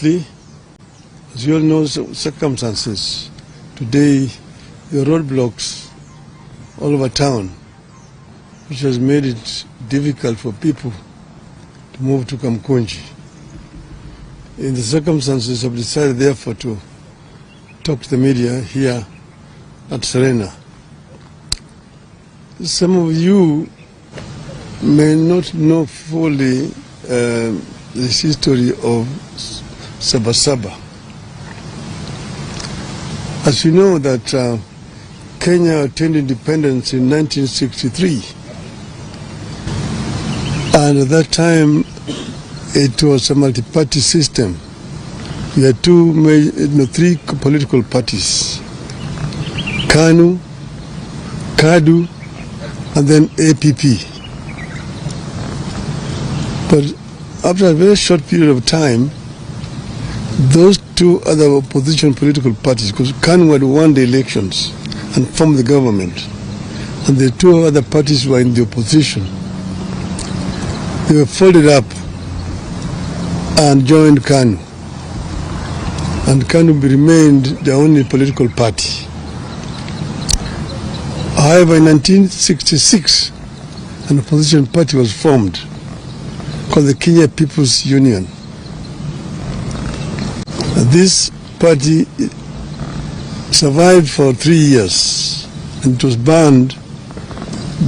As you all know, circumstances, today the roadblocks all over town, which has made it difficult for people to move to Kamkunji. In the circumstances, I've decided therefore to talk to the media here at Serena. Some of you may not know fully the history of Saba. As you know that Kenya attained independence in 1963, and at that time it was a multi-party system. We had three political parties: KANU, KADU, and then APP. But after a very short period of time, those two other opposition political parties, because KANU had won the elections and formed the government, and the two other parties were in the opposition, they were folded up and joined KANU. And KANU remained the only political party. However, in 1966, an opposition party was formed called the Kenya People's Union. This party survived for 3 years, and it was banned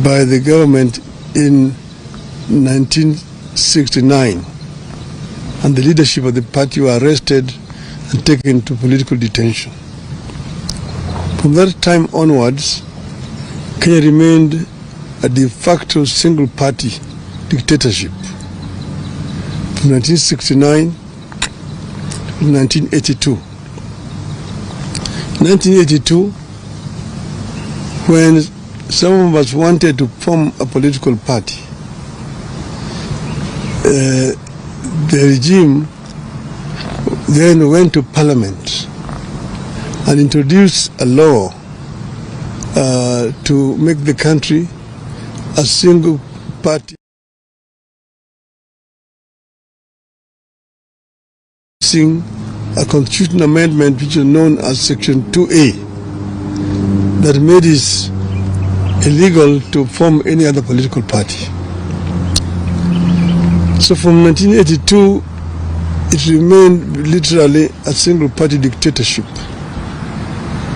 by the government in 1969. And the leadership of the party were arrested and taken to political detention. From that time onwards, Kenya remained a de facto single-party dictatorship from 1969 to 1982. 1982, when some of us wanted to form a political party, the regime then went to Parliament and introduced a law to make the country a single party, a constitutional amendment which is known as Section 2A, that made it illegal to form any other political party. So from 1982, it remained literally a single party dictatorship.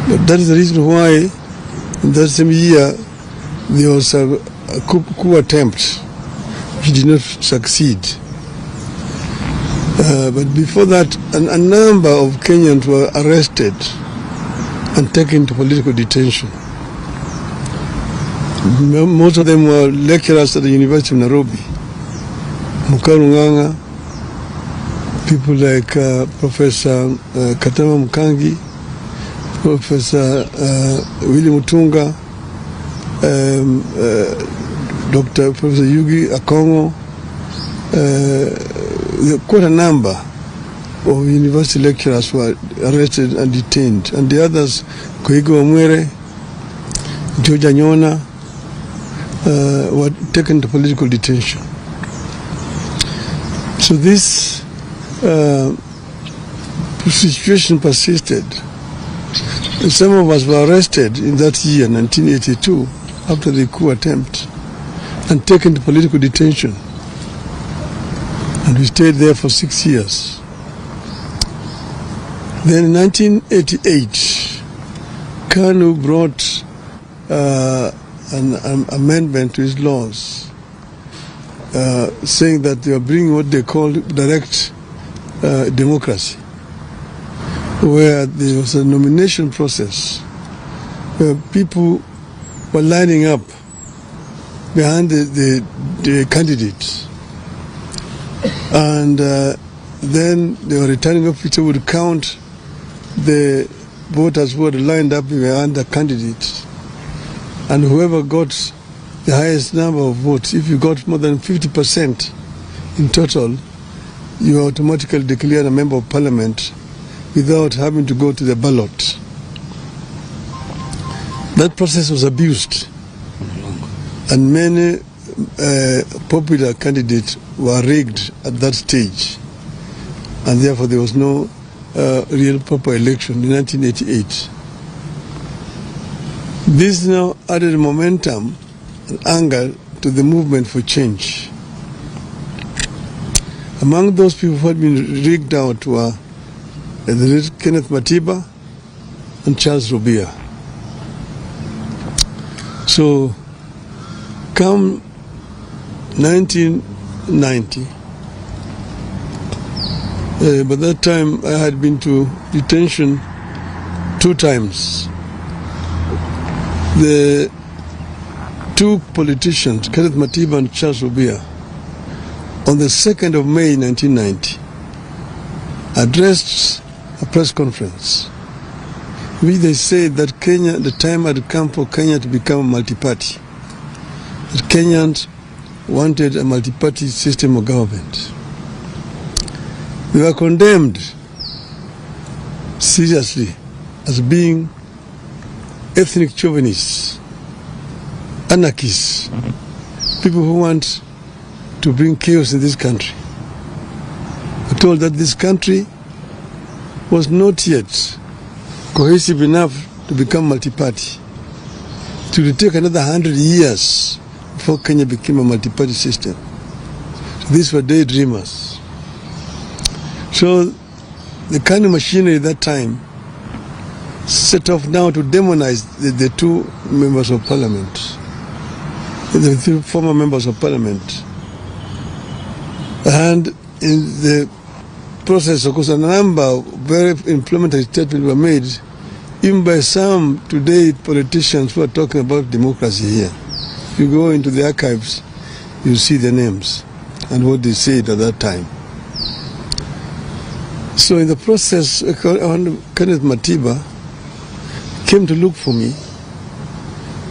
But that is the reason why in that same year there was a coup attempt which did not succeed. But before that, a number of Kenyans were arrested and taken to political detention. Most of them were lecturers at the University of Nairobi. Mukarunganga, people like Professor Katama Mukangi, Professor Willy Mutunga, Dr. Professor Yugi Akongo, quite a number of university lecturers were arrested and detained, and the others, Koigo Amwere, George Anyona, were taken to political detention. So this situation persisted. And some of us were arrested in that year, 1982, after the coup attempt, and taken to political detention. And we stayed there for 6 years. Then in 1988, KANU brought an amendment to his laws, saying that they are bringing what they call direct democracy, where there was a nomination process where people were lining up behind the candidates. And then the returning officer would count the voters who had lined up behind the candidates. And whoever got the highest number of votes, if you got more than 50% in total, you are automatically declared a member of parliament without having to go to the ballot. That process was abused, and many popular candidates were rigged at that stage. and therefore there was no real proper election in 1988. This now added momentum and anger to the movement for change. Among those people who had been rigged out were the late Kenneth Matiba and Charles Robia. So, come 1990, by that time I had been to detention 2 times. The 2 politicians, Kenneth Matiba and Charles Robia, on the 2nd of May 1990, addressed a press conference in which they said that Kenya, the time had come for Kenya to become a multi-party. That Kenyans wanted a multi-party system of government. They were condemned seriously as being ethnic chauvinists, anarchists, people who want to bring chaos in this country. We're told that this country was not yet cohesive enough to become multi-party. It would take another 100 years before Kenya became a multi-party system. So these were daydreamers. So the kind of machinery at that time set off now to demonize the 2 members of parliament, the 2 former members of parliament. And in the process, of course, a number of very inflammatory statements were made, even by some today politicians who are talking about democracy here. If you go into the archives, you see the names and what they said at that time. So in the process, Kenneth Matiba came to look for me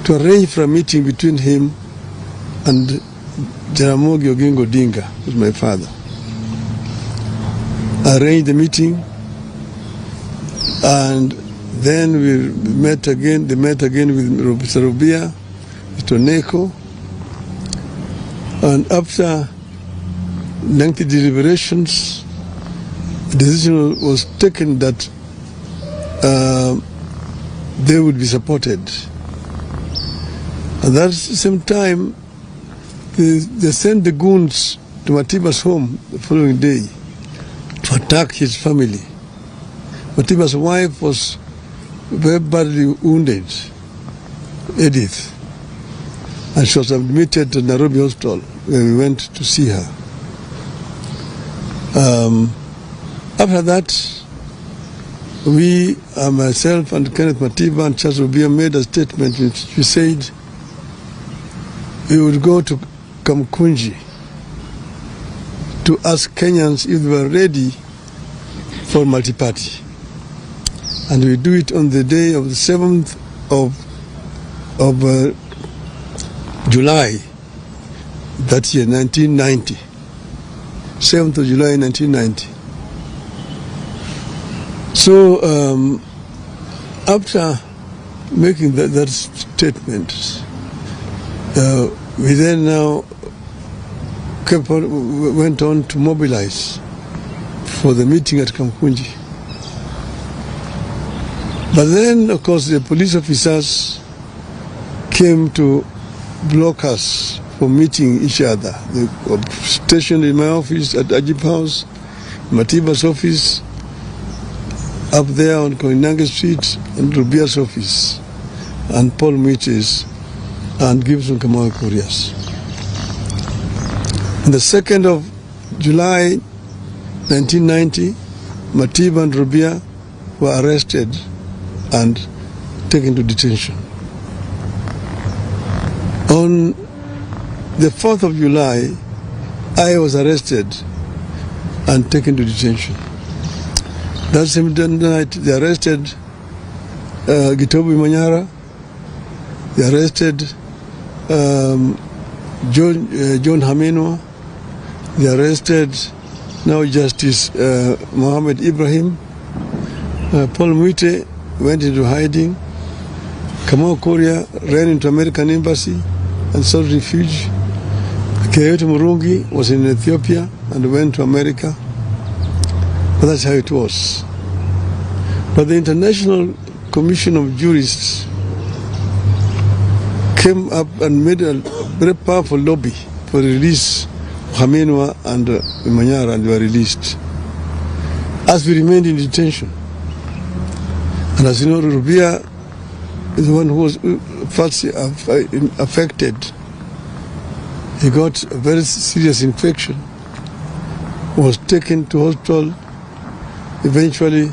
to arrange for a meeting between him and Jaramogi Oginga Odinga, who's my father. I arranged the meeting, and then we met again. They met again with Mr. Robia, Mr. Neko, and after lengthy deliberations, the decision was taken that they would be supported. At that same time, they sent the goons to Matiba's home the following day to attack his family. Matiba's wife was very badly wounded, Edith, and she was admitted to Nairobi Hospital where we went to see her. After that, we, myself and Kenneth Matiba and Charles Robia made a statement which we said we would go to Kamkunji to ask Kenyans if they were ready for multi-party. And we do it on the day of the 7th of July that year, 1990. 7th of July, 1990. So after making that statement, we then now went on to mobilize for the meeting at Kamkunji. But then, of course, the police officers came to block us from meeting each other. They were stationed in my office at Ajib House, Matiba's office, up there on Koinange Street, and Rubia's office, and Paul Mwite's, and Gibson Kamau Korea's. On the 2nd of July 1990, Matiba and Rubia were arrested and taken to detention. On the 4th of July, I was arrested and taken to detention. That same night, they arrested Gitobu Manyara, they arrested John Hamenwa, they arrested now Justice Mohammed Ibrahim. Paul Mwite went into hiding. Kamau Korea ran into American embassy and sought refuge. Keyote Murungi was in Ethiopia and went to America. But that's how it was. But the International Commission of Jurists came up and made a very powerful lobby for the release of Hamenwa and Manyara, and they were released. As we remained in detention. And as you know, Rubia is the one who was falsely affected. He got a very serious infection, was taken to hospital. Eventually,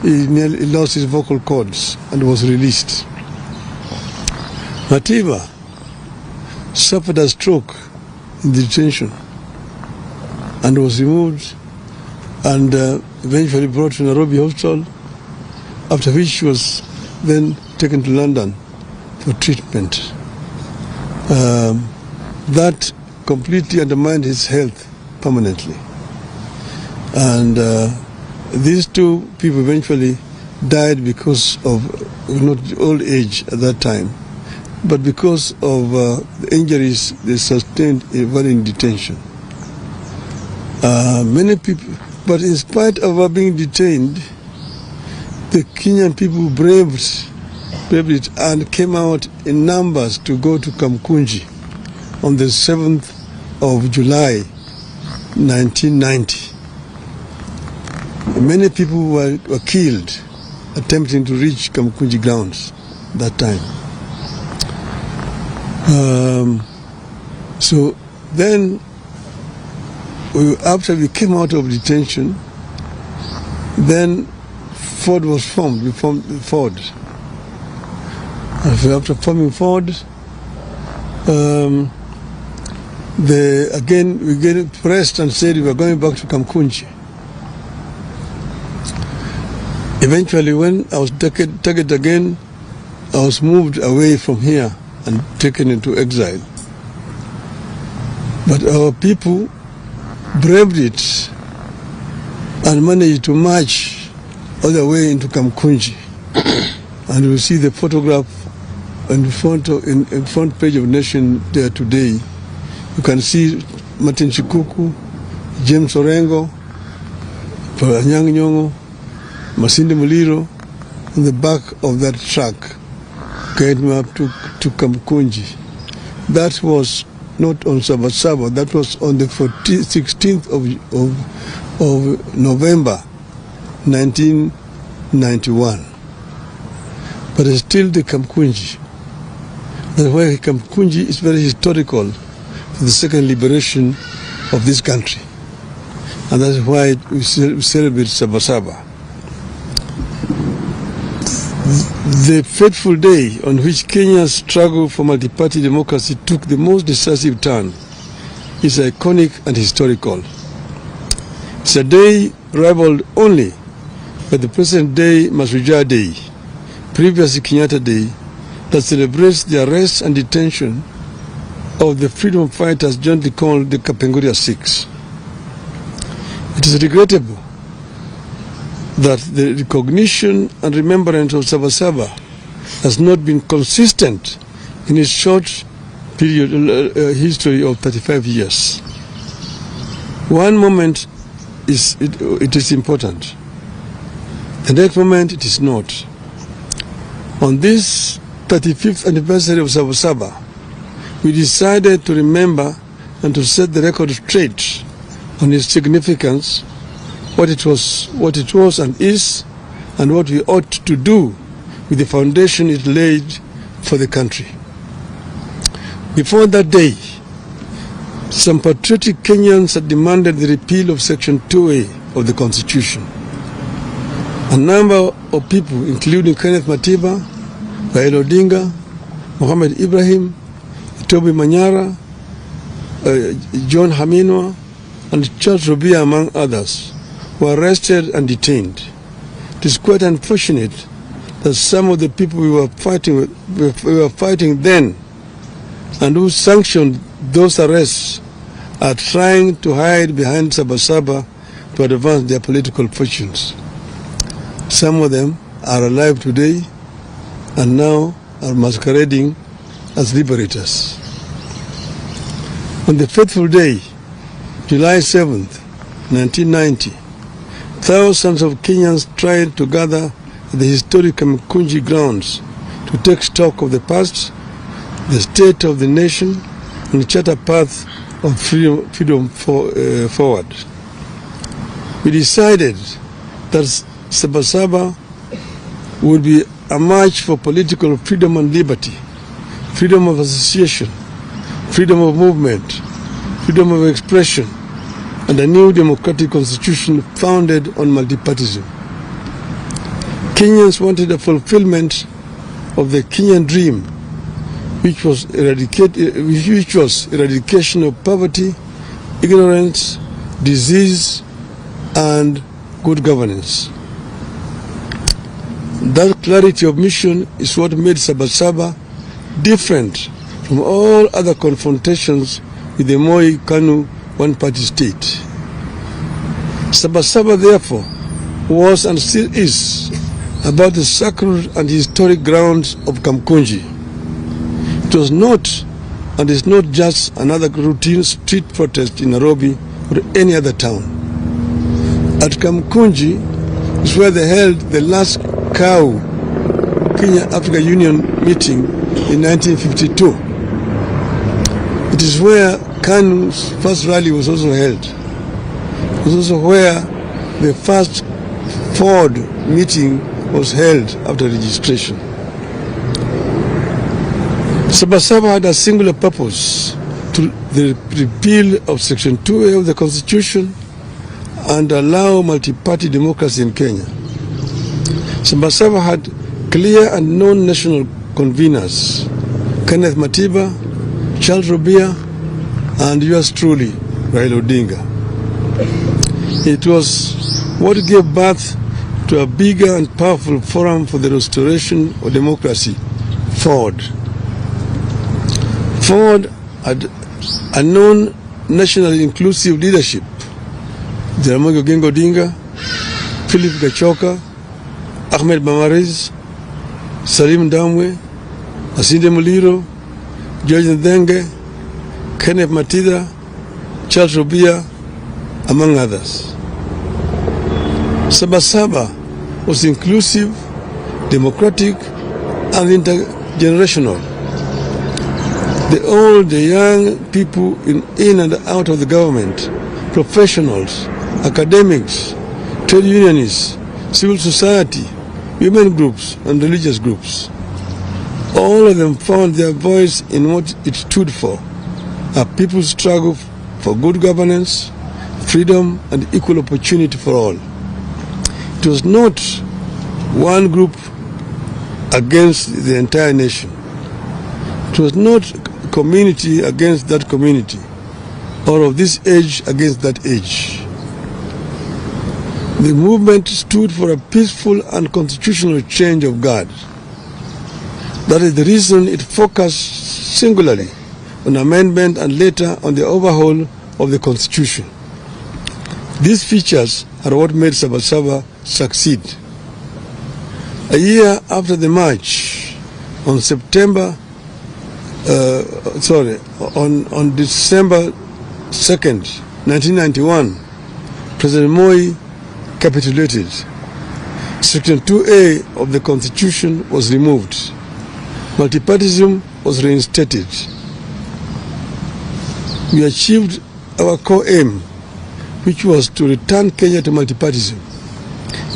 he lost his vocal cords and was released. Matiba suffered a stroke in detention and was removed and eventually brought to Nairobi Hospital, after which she was then taken to London for treatment. That completely undermined his health permanently. And these two people eventually died because of not old age at that time, but because of the injuries they sustained while in detention. Many people, but in spite of our being detained, the Kenyan people braved it and came out in numbers to go to Kamkunji on the 7th of July, 1990. Many people were killed attempting to reach Kamkunji grounds that time. So then, after we came out of detention, then Ford was formed. We formed Ford. After forming Ford, again we get pressed and said we were going back to Kamkunji. Eventually, when I was targeted again, I was moved away from here and taken into exile. But our people braved it and managed to march all the way into Kamkunji. And you see the photograph in front page of Nation there today. You can see Martin Chikuku, James Orengo, Anyang Nyongo, Masinde Muliro on the back of that truck getting me up to Kamkunji. That was not on Saba, that was on the 16th of November 1991. But it's still the Kamkunji. That's why Kamkunji is very historical for the second liberation of this country. And that's why we celebrate Saba. The fateful day on which Kenya's struggle for multi-party democracy took the most decisive turn is iconic and historical. It's a day rivaled only by the present day Masuja Day, previously Kenyatta Day, that celebrates the arrest and detention of the freedom fighters jointly called the Kapenguria Six. It is regrettable that the recognition and remembrance of Saba has not been consistent in its short period history of 35 years. One moment it is important. The next moment it is not. On this 35th anniversary of Saba, we decided to remember and to set the record straight on its significance, what it was and is, and what we ought to do with the foundation it laid for the country. Before that day, some patriotic Kenyans had demanded the repeal of Section 2A of the Constitution. A number of people, including Kenneth Matiba, Raila Odinga, Mohamed Ibrahim, Toby Manyara, John Hamenwa, and Charles Rubia, among others, were arrested and detained. It is quite unfortunate that some of the people we were fighting then and who sanctioned those arrests are trying to hide behind Saba to advance their political fortunes. Some of them are alive today and now are masquerading as liberators. On the fateful day, July 7th, 1990, thousands of Kenyans tried to gather at the historic Kamkunji grounds to take stock of the past, the state of the nation, and chart a path of freedom forward. We decided that Saba would be a march for political freedom and liberty, freedom of association, freedom of movement, freedom of expression, and a new democratic constitution founded on multipartyism. Kenyans wanted a fulfillment of the Kenyan dream, which was eradication of poverty, ignorance, disease, and good governance. That clarity of mission is what made Saba different from all other confrontations with the Moi Kanu one-party state. Saba therefore was and still is about the sacred and historic grounds of Kamkunji. It was not and is not just another routine street protest in Nairobi or any other town. At Kamkunji is where they held the last cow Kenya-Africa Union meeting in 1952. It is where Kanu's first rally was also held. It was also where the first Ford meeting was held after registration. Saba had a singular purpose: to the repeal of Section 2A of the Constitution and allow multi-party democracy in Kenya. Saba had clear and known national conveners: Kenneth Matiba, Charles Robia, and yours truly, Raila Odinga. It was what gave birth to a bigger and powerful forum for the restoration of democracy, Ford. Ford had a known nationally inclusive leadership: Jaramogi Oginga Odinga, Philip Gachoka, Ahmed Bamariz, Salim Damwe, Asinde Muliro, George Ndenge, Kenneth Matida, Charles Robia, among others. Saba was inclusive, democratic, and intergenerational. The old, the young, people in and out of the government, professionals, academics, trade unionists, civil society, women groups, and religious groups. All of them found their voice in what it stood for: a people's struggle for good governance, freedom, and equal opportunity for all. It was not one group against the entire nation. It was not community against that community, or of this age against that age. The movement stood for a peaceful and constitutional change of guard. That is the reason it focused singularly on amendment and later on the overhaul of the Constitution. These features are what made Saba succeed. A year after the march, on December 2nd, 1991, President Moi capitulated. Section 2A of the Constitution was removed. Multipartyism was reinstated. We achieved our core aim, which was to return Kenya to multipartyism.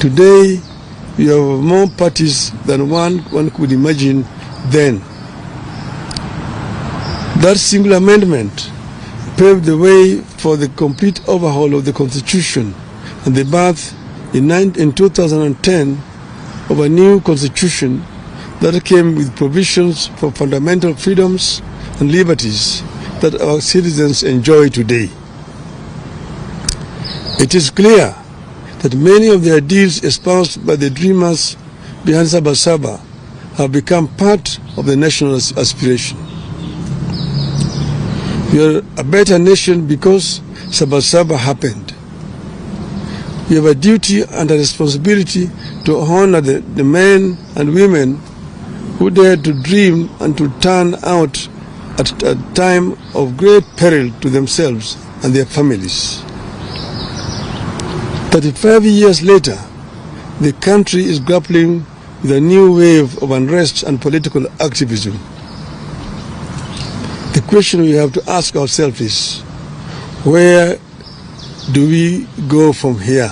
Today, we have more parties than one could imagine then. That single amendment paved the way for the complete overhaul of the Constitution and the birth in 2010 of a new Constitution that came with provisions for fundamental freedoms and liberties that our citizens enjoy today. It is clear that many of the ideals espoused by the dreamers behind Saba have become part of the national aspiration. We are a better nation because Saba happened. We have a duty and a responsibility to honor the men and women who dared to dream and to turn out at a time of great peril to themselves and their families. 35 years later, the country is grappling with a new wave of unrest and political activism. The question we have to ask ourselves is, where do we go from here?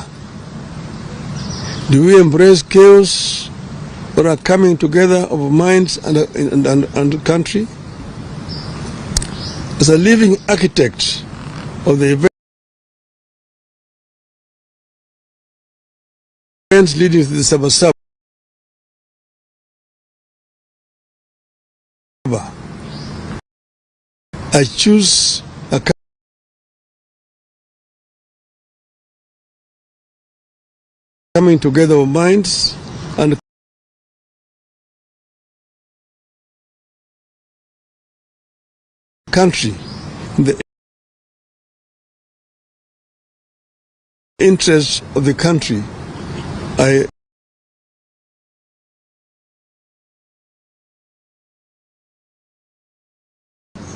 Do we embrace chaos or a coming together of minds and the country? As a living architect of the events leading to the Saba, I choose a coming together of minds and country in the interests of the country. I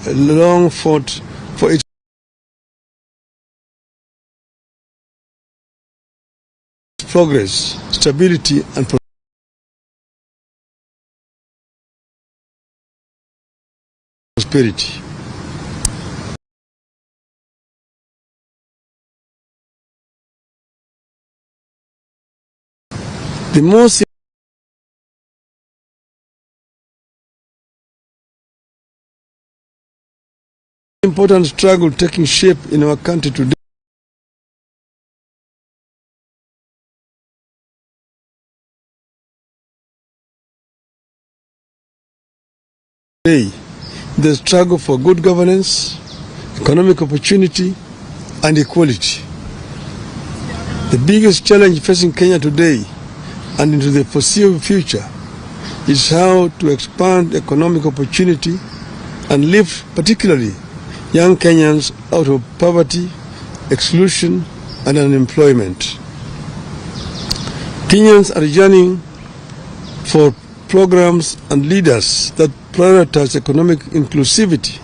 long fought for its progress, stability, and prosperity. The most important struggle taking shape in our country today the struggle for good governance, economic opportunity, and equality. The biggest challenge facing Kenya today and into the foreseeable future is how to expand economic opportunity and lift particularly young Kenyans out of poverty, exclusion, and unemployment. Kenyans are yearning for programs and leaders that prioritize economic inclusivity,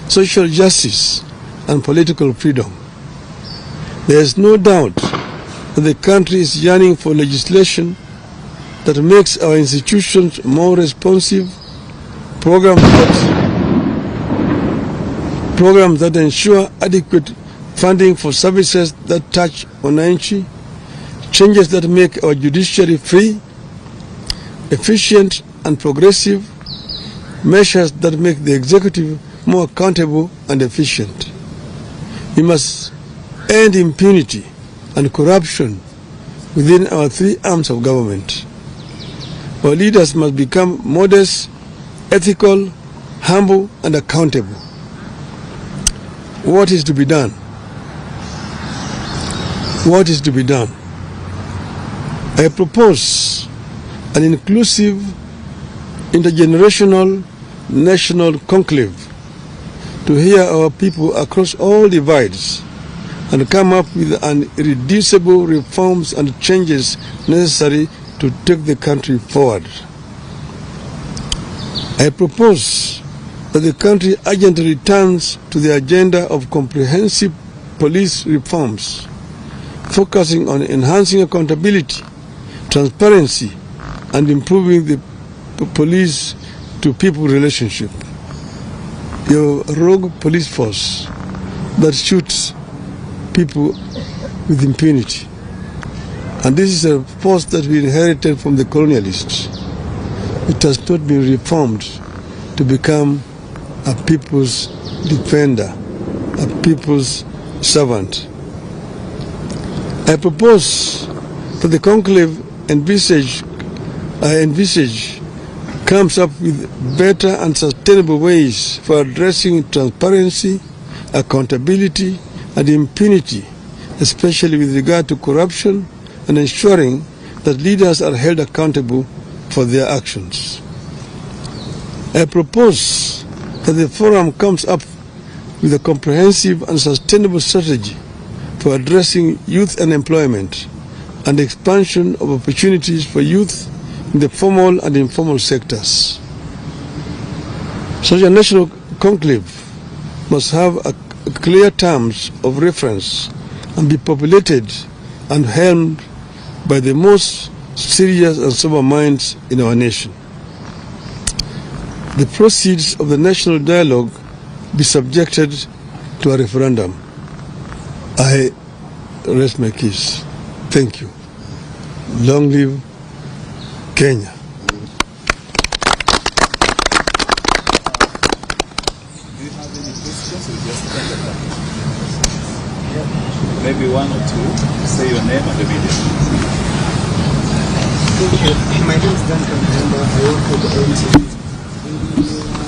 social justice, and political freedom. There is no doubt that the country is yearning for legislation that makes our institutions more responsive, programs that ensure adequate funding for services that touch wananchi, changes that make our judiciary free, efficient and progressive, measures that make the executive more accountable and efficient. We must end impunity and corruption within our three arms of government. Our leaders must become modest, ethical, humble, and accountable. What is to be done? What is to be done? I propose an inclusive, intergenerational, national conclave to hear our people across all divides and come up with irreducible reforms and changes necessary to take the country forward. I propose that the country urgently returns to the agenda of comprehensive police reforms, focusing on enhancing accountability, transparency, and improving the police-to-people relationship. Your rogue police force that shoots people with impunity. And this is a force that we inherited from the colonialists. It has not been reformed to become a people's defender, a people's servant. I propose that the conclave I envisage comes up with better and sustainable ways for addressing transparency, accountability, and impunity, especially with regard to corruption, and ensuring that leaders are held accountable for their actions. I propose that the forum comes up with a comprehensive and sustainable strategy for addressing youth unemployment and expansion of opportunities for youth in the formal and informal sectors. Such a national conclave must have clear terms of reference and be populated and helmed by the most serious and sober minds in our nation. The proceeds of the national dialogue be subjected to a referendum. I rest my case. Thank you. Long live Kenya. Do you have any questions? Maybe one or two. Say your name and the media. Thank you. My name is Duncan Member. I work for the ANC.